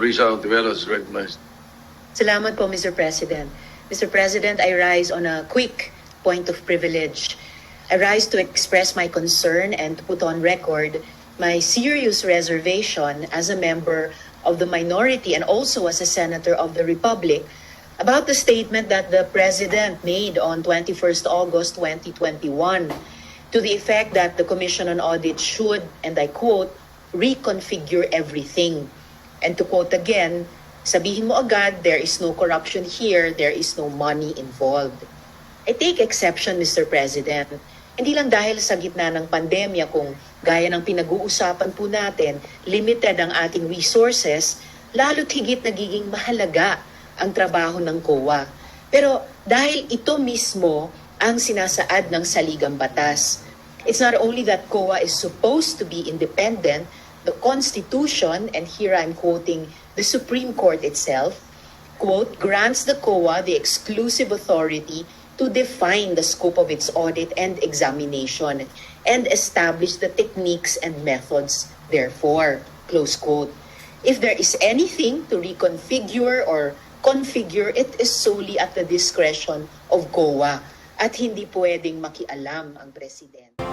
Risa Hontiveros, recognized. Salamat po, Mr. President. Mr. President, I rise on a quick point of privilege. I rise to express my concern and to put on record my serious reservation as a member of the minority and also as a senator of the Republic about the statement that the President made on 21st August 2021 to the effect that the Commission on Audit should, and I quote, reconfigure everything. And to quote again, sabihin mo agad, there is no corruption here, there is no money involved. I take exception, Mr. President. Hindi lang dahil sa gitna ng pandemya kung gaya ng pinag-uusapan po natin, limited ang ating resources, lalo't higit nagiging mahalaga ang trabaho ng COA. Pero dahil ito mismo ang sinasaad ng saligang batas. It's not only that COA is supposed to be independent, the Constitution, and here I'm quoting the Supreme Court itself, quote, grants the COA the exclusive authority to define the scope of its audit and examination and establish the techniques and methods therefore, close quote. If there is anything to reconfigure or configure, it is solely at the discretion of COA at hindi pwedeng makialam ang Presidente.